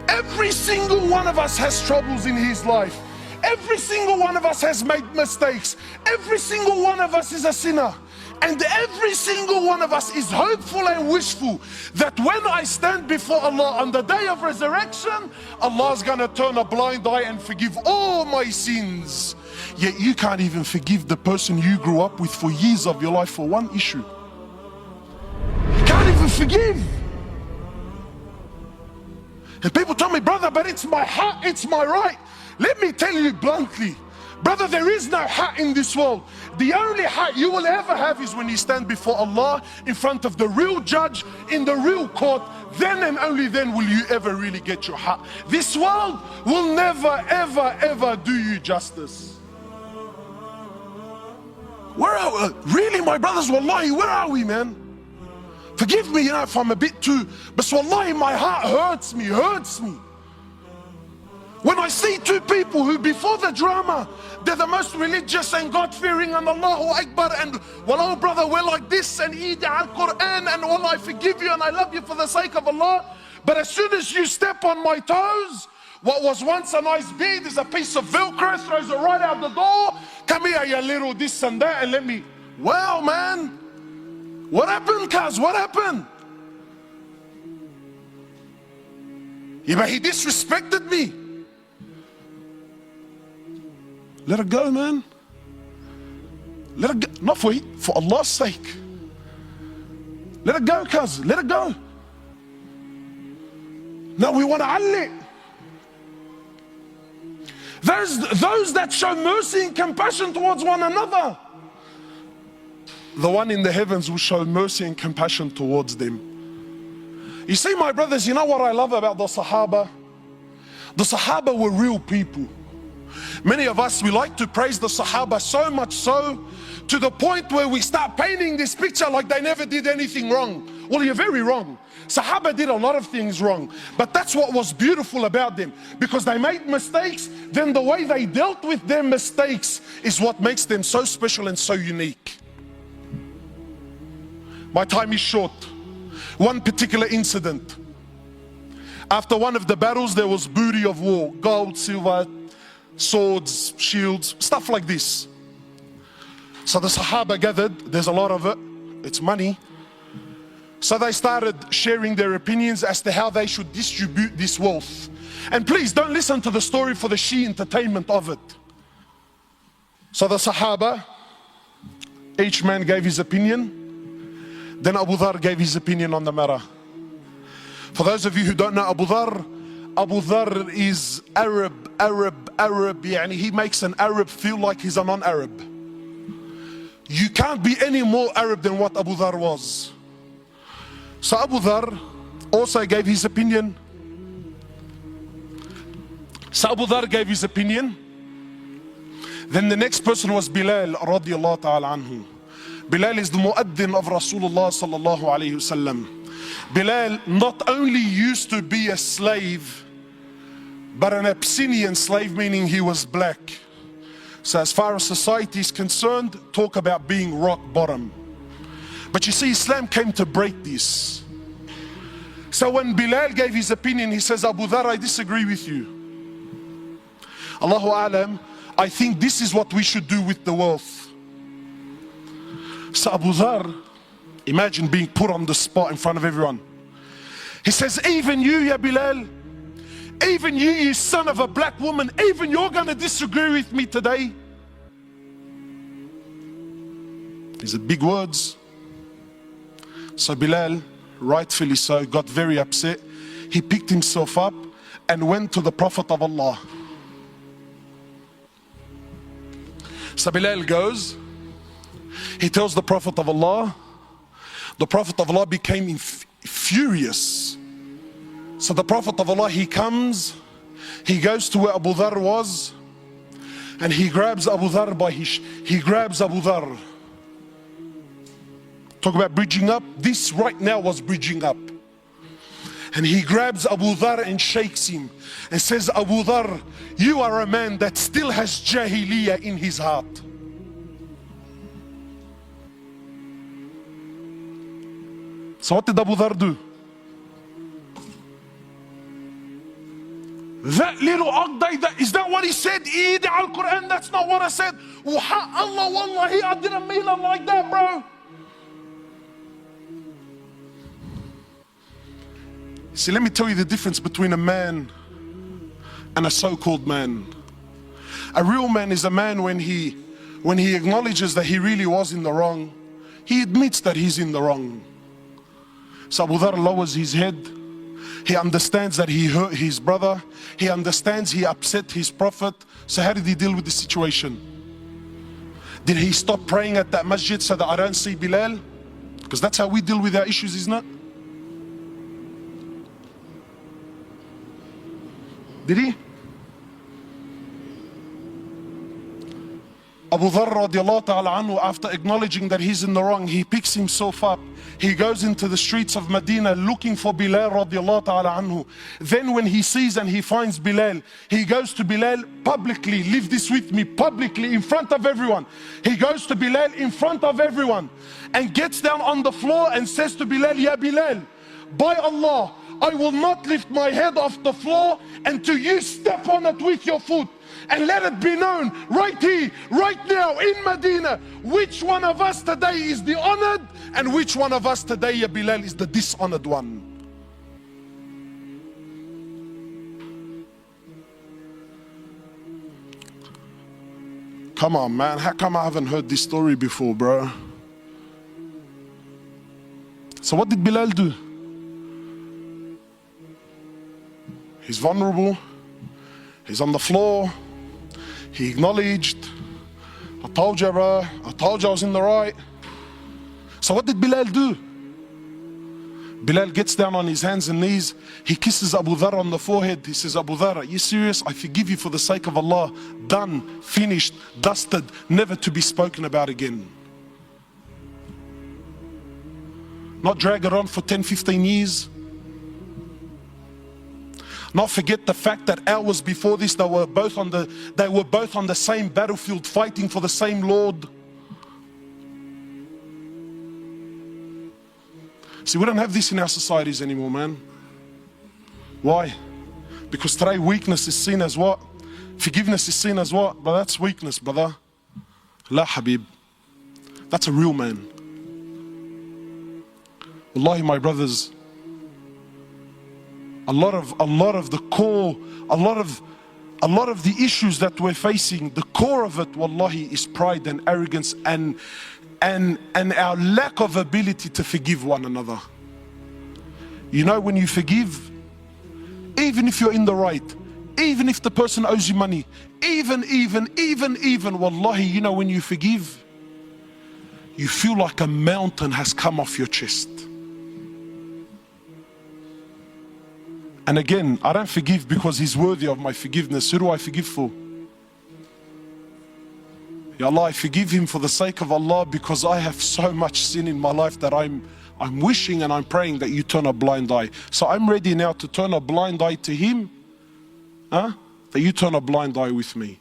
Every single one of us has troubles in his life. Every single one of us has made mistakes. Every single one of us is a sinner. And every single one of us is hopeful and wishful that when I stand before Allah on the day of resurrection, Allah's gonna turn a blind eye and forgive all my sins. Yet you can't even forgive the person you grew up with for years of your life for one issue. You can't even forgive. And people tell me, brother, but it's my heart, it's my right. Let me tell you bluntly, brother, there is no haq in this world. The only haq you will ever have is when you stand before Allah in front of the real judge in the real court. Then and only then will you ever really get your haq. This world will never, ever, ever do you justice. Where are we? Really, my brothers, wallahi, where are we, man? Forgive me, if I'm a bit too, but wallahi, my heart hurts me. When I see two people who before the drama, they're the most religious and God-fearing and Allahu Akbar and wallah brother, we're like this and eat al-Quran and wallah, I forgive you and I love you for the sake of Allah. But as soon as you step on my toes, what was once a nice beard is a piece of Velcro, throws it right out the door. Come here, you little this and that, and let me, well, man, what happened, cuz? What happened? Yeah, but he disrespected me. Let it go, man. Let it go. Not for Allah's sake. Let it go, cuz. Let it go. No, we want to Ali. There's those that show mercy and compassion towards one another. The one in the heavens will show mercy and compassion towards them. You see, my brothers, you know what I love about the Sahaba? The Sahaba were real people. Many of us, we like to praise the Sahaba so much so to the point where we start painting this picture like they never did anything wrong. Well, you're very wrong. Sahaba did a lot of things wrong, but that's what was beautiful about them, because they made mistakes. Then the way they dealt with their mistakes is what makes them so special and so unique. My time is short. One particular incident. After one of the battles, there was booty of war, gold, silver, swords, shields, stuff like this. So the Sahaba gathered, there's a lot of it, it's money. So they started sharing their opinions as to how they should distribute this wealth. And please don't listen to the story for the sheer entertainment of it. So the Sahaba, each man gave his opinion. Then Abu Dhar gave his opinion on the matter. For those of you who don't know Abu Dhar is Arab, yani he makes an Arab feel like he's a non-Arab. You can't be any more Arab than what Abu Dhar was. So Abu Dhar also gave his opinion. Then the next person was Bilal radiallahu ta'ala anhu. Bilal is the muaddin of Rasulullah sallallahu alayhi wasallam. Bilal not only used to be a slave, but an Abyssinian slave, meaning he was black. So as far as society is concerned, talk about being rock bottom. But you see, Islam came to break this. So when Bilal gave his opinion, he says, Abu Dhar, I disagree with you. Allahu A'lam, I think this is what we should do with the wealth. So Abu Dhar, imagine being put on the spot in front of everyone. He says, even you, ya Bilal, even you son of a black woman, even you're going to disagree with me today. These are big words. So Bilal, rightfully so, got very upset. He picked himself up and went to the Prophet of Allah. So Bilal goes, he tells the Prophet of Allah. The Prophet of Allah became furious. So the Prophet of Allah, he comes, he goes to where Abu Dhar was, and he grabs Abu Dhar he grabs Abu Dhar. Talk about bridging up. This right now was bridging up. And he grabs Abu Dhar and shakes him and says, Abu Dhar, you are a man that still has jahiliyyah in his heart. So what did Abu Dhar do? That little Aqday, is that what he said? Eid al-Quran, that's not what I said. Allah, wallahi, I didn't mean it like that, bro. See, let me tell you the difference between a man and a so-called man. A real man is a man when he acknowledges that he really was in the wrong, he admits that he's in the wrong. So Abu Dharr lowers his head. He understands that he hurt his brother. He understands he upset his prophet. So how did he deal with the situation? Did he stop praying at that masjid so that I don't see Bilal? Because that's how we deal with our issues, isn't it? Did he? Abu Dharr radiallahu ta'ala anhu, after acknowledging that he's in the wrong, he picks himself up. He goes into the streets of Medina looking for Bilal radiallahu ta'ala anhu. Then when he sees and he finds Bilal, he goes to Bilal publicly. Leave this with me, publicly, in front of everyone. He goes to Bilal in front of everyone and gets down on the floor and says to Bilal, Ya Bilal, by Allah, I will not lift my head off the floor until you step on it with your foot. And let it be known right here, right now in Medina, which one of us today is the honored and which one of us today, Ya Bilal, is the dishonored one. Come on, man, how come I haven't heard this story before, bro? So what did Bilal do? He's vulnerable, he's on the floor. He acknowledged, I told you, bro, I told you I was in the right. So what did Bilal do? Bilal gets down on his hands and knees. He kisses Abu Dharr on the forehead. He says, Abu Dharr, are you serious? I forgive you for the sake of Allah. Done, finished, dusted, never to be spoken about again. Not drag it on for 10, 15 years. Not forget the fact that hours before this, they were both on the same battlefield fighting for the same Lord. See, we don't have this in our societies anymore, man. Why? Because today weakness is seen as what? Forgiveness is seen as what? But that's weakness, brother. La Habib. That's a real man. Wallahi, my brothers, a lot of the core, a lot of the issues that we're facing, the core of it, wallahi, is pride and arrogance and our lack of ability to forgive one another. You know, when you forgive, even if you're in the right, even if the person owes you money, even, wallahi, you know, when you forgive, you feel like a mountain has come off your chest. And again, I don't forgive because he's worthy of my forgiveness. Who do I forgive for? Ya Allah, I forgive him for the sake of Allah because I have so much sin in my life that I'm wishing and I'm praying that you turn a blind eye. So I'm ready now to turn a blind eye to him, that you turn a blind eye with me.